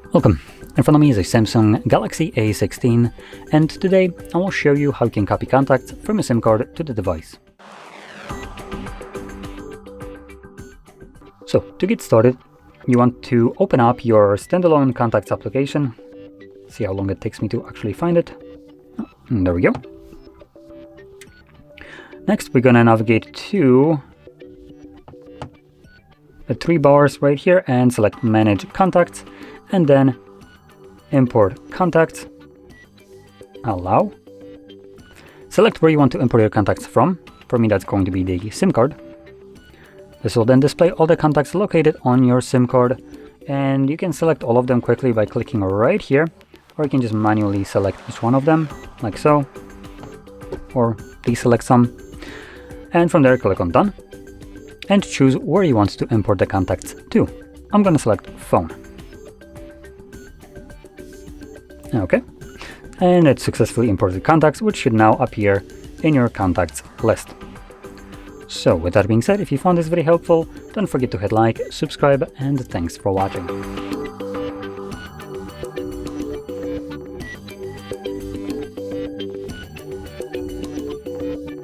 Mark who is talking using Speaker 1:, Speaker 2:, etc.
Speaker 1: Welcome, in front of me is a Samsung Galaxy A16, and today I will show you how you can copy contacts from a SIM card to the device. So, to get started, you want to open up your standalone contacts application. See how long it takes me to actually find it. And there we go. Next, we're gonna navigate to the three bars right here and select Manage Contacts, and then Import Contacts, Allow. Select where you want to import your contacts from. For me, that's going to be the SIM card. This will then display all the contacts located on your SIM card, and you can select all of them quickly by clicking right here, or you can just manually select each one of them, like so, or deselect some, and from there click on Done, and choose where you want to import the contacts to. I'm going to select Phone. Okay, and it successfully imported contacts, which should now appear in your contacts list. So with that being said, if you found this very helpful, don't forget to hit like, subscribe, and thanks for watching.